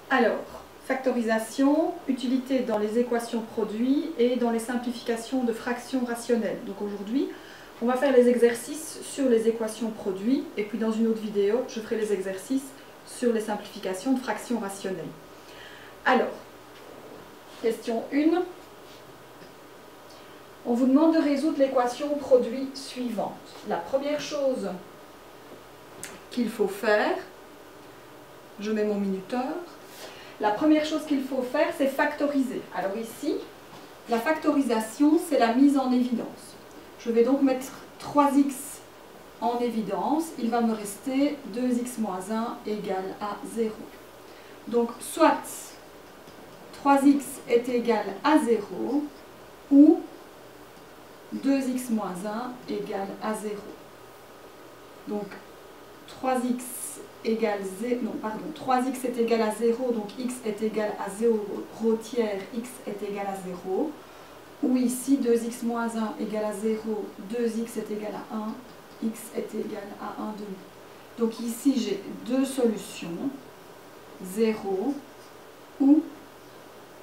Alors, factorisation, utilité dans les équations produits et dans les simplifications de fractions rationnelles. Donc aujourd'hui, on va faire les exercices sur les équations produits et puis dans une autre vidéo, je ferai les exercices sur les simplifications de fractions rationnelles. Alors, question 1. On vous demande de résoudre l'équation produit suivante. La première chose qu'il faut faire, je mets mon minuteur, la première chose qu'il faut faire, c'est factoriser. Alors ici, la factorisation, c'est la mise en évidence. Je vais donc mettre 3x en évidence. Il va me rester 2x moins 1 égale à 0. Donc, soit 3x est égal à 0, ou 2x moins 1 égale à 0. Donc, 3x égale 0, non, pardon, 3x est égal à 0, donc x est égal à 0 tiers, x est égal à 0. Ou ici, 2x moins 1 égale à 0, 2x est égal à 1, x est égal à 1 demi. Donc ici, j'ai deux solutions, 0 ou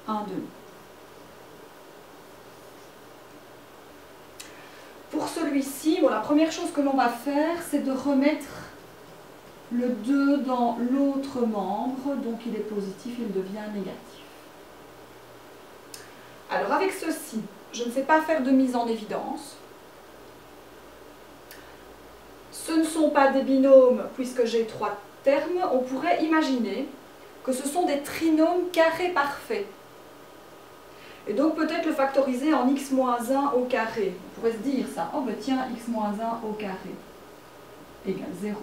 1 demi. Pour celui-ci, bon, la première chose que l'on va faire, c'est de remettre le 2 dans l'autre membre, donc il est positif, il devient négatif. Alors avec ceci, je ne sais pas faire de mise en évidence. Ce ne sont pas des binômes puisque j'ai 3 termes. On pourrait imaginer que ce sont des trinômes carrés parfaits. Et donc peut-être le factoriser en x moins 1 au carré. On pourrait se dire ça, oh ben tiens, x moins 1 au carré égale 0.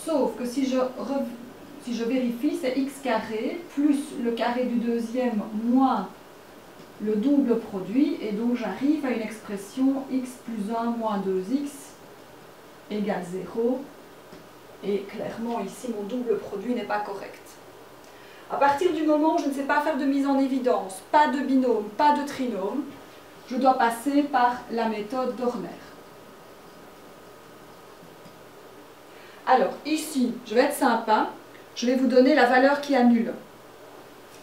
Sauf que si je vérifie, c'est x carré plus le carré du deuxième moins le double produit, et donc j'arrive à une expression x plus 1 moins 2x égale 0, et clairement ici mon double produit n'est pas correct. À partir du moment où je ne sais pas faire de mise en évidence, pas de binôme, pas de trinôme, je dois passer par la méthode d'Horner. Alors ici, je vais être sympa, je vais vous donner la valeur qui annule.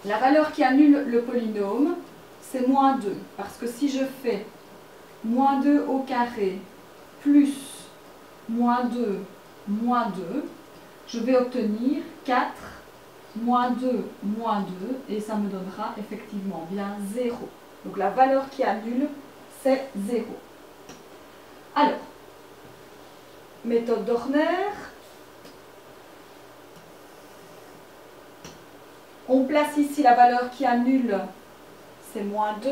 La valeur qui annule le polynôme, c'est moins 2, parce que si je fais moins 2 au carré plus moins 2, je vais obtenir 4, moins 2, et ça me donnera effectivement bien 0. Donc la valeur qui annule, c'est 0. Alors, méthode d'Horner. On place ici la valeur qui annule, c'est moins 2.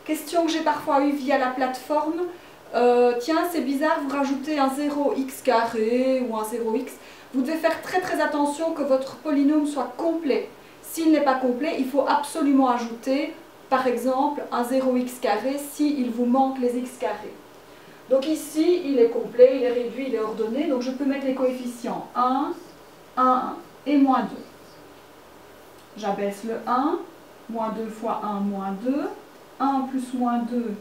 Question que j'ai parfois eue via la plateforme. Tiens, c'est bizarre, vous rajoutez un 0x carré ou un 0x. Vous devez faire très très attention que votre polynôme soit complet. S'il n'est pas complet, il faut absolument ajouter, par exemple, un 0x carré s'il vous manque les x carrés. Donc ici, il est complet, il est réduit, il est ordonné. Donc je peux mettre les coefficients 1, 1 et moins 2. J'abaisse le 1, moins 2 fois 1, moins 2, 1 plus moins 2,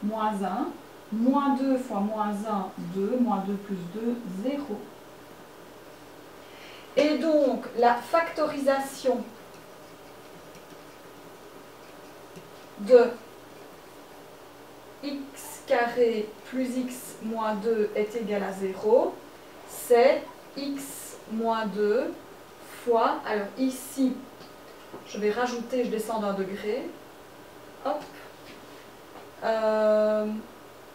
moins 1, moins 2 fois moins 1, 2, moins 2 plus 2, 0. Et donc, la factorisation de x carré plus x moins 2 est égal à 0, c'est x moins 2 fois, alors ici, je vais rajouter, je descends d'un degré, hop,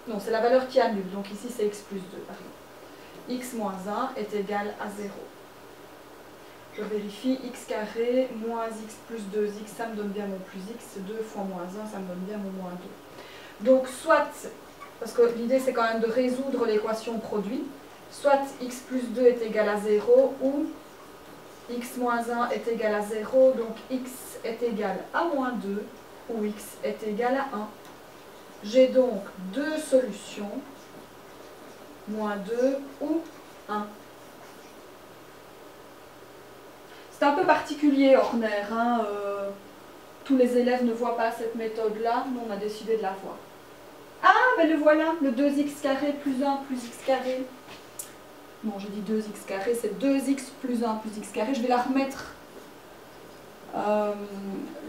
non, c'est la valeur qui annule, donc ici c'est x plus 2, pardon. X moins 1 est égal à 0. Je vérifie, x carré moins x plus 2x, ça me donne bien mon plus x, 2 fois moins 1, ça me donne bien mon moins 2. Donc soit, parce que l'idée c'est quand même de résoudre l'équation produit, soit x plus 2 est égal à 0, ou x moins 1 est égal à 0, donc x est égal à moins 2, ou x est égal à 1. J'ai donc deux solutions, moins 2 ou 1. C'est un peu particulier, Horner, hein, tous les élèves ne voient pas cette méthode-là, nous on a décidé de la voir. Ah, ben le voilà, le 2x carré plus 1 plus x carré. Non, j'ai dit 2x carré, c'est 2x plus 1 plus x carré. Je vais la remettre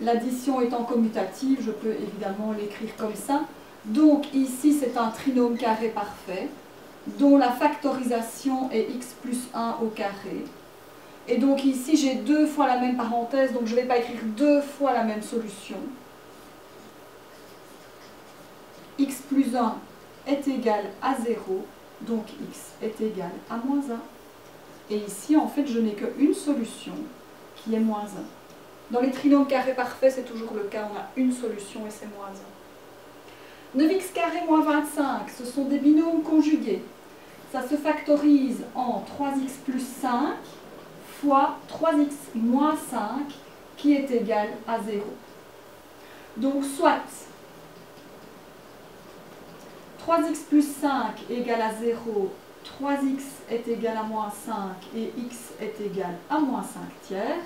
L'addition étant commutative, je peux évidemment l'écrire comme ça. Donc ici, c'est un trinôme carré parfait, dont la factorisation est x plus 1 au carré. Et donc ici, j'ai 2 fois la même parenthèse, donc je ne vais pas écrire 2 fois la même solution. X plus 1 est égal à 0, donc x est égal à moins 1. Et ici, en fait, je n'ai qu'une solution qui est moins 1. Dans les trinômes carrés parfaits, c'est toujours le cas, on a une solution et c'est moins 1. 9x carré moins 25, ce sont des binômes conjugués. Ça se factorise en 3x plus 5 fois 3x moins 5 qui est égal à 0. Donc soit 3x plus 5 égale à 0, 3x est égal à moins 5 et x est égal à moins 5 tiers,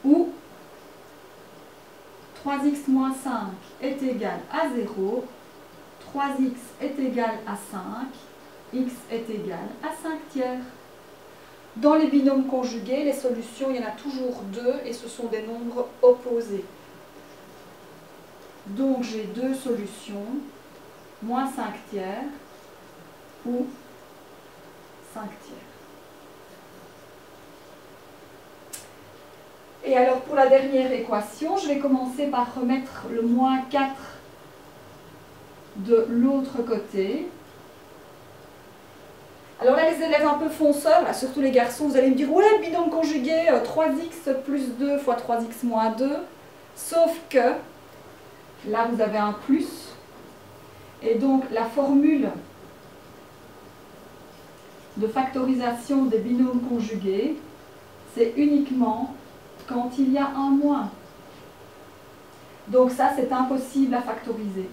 ou 3x moins 5 est égal à 0, 3x est égal à 5, x est égal à 5 tiers. Dans les binômes conjugués, les solutions, il y en a toujours 2 et ce sont des nombres opposés. Donc j'ai 2 solutions, moins 5 tiers ou 5 tiers. Et alors pour la dernière équation, je vais commencer par remettre le moins 4 de l'autre côté. Alors là, les élèves un peu fonceurs, là, surtout les garçons, vous allez me dire, ouais, binôme conjugué, 3x plus 2 fois 3x moins 2. Sauf que, là, vous avez un plus. Et donc, la formule de factorisation des binômes conjugués, c'est uniquement quand il y a un moins. Donc ça, c'est impossible à factoriser.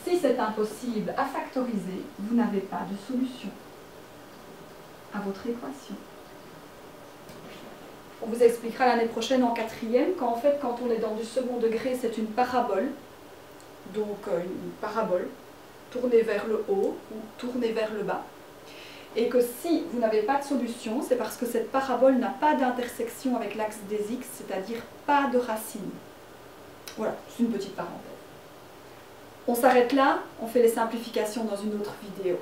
Si c'est impossible à factoriser, vous n'avez pas de solution à votre équation. On vous expliquera l'année prochaine en 4e qu'en fait, quand on est dans du second degré, c'est une parabole. Donc une parabole tournée vers le haut ou tournée vers le bas. Et que si vous n'avez pas de solution, c'est parce que cette parabole n'a pas d'intersection avec l'axe des x, c'est-à-dire pas de racine. Voilà, c'est une petite parenthèse. On s'arrête là, on fait les simplifications dans une autre vidéo.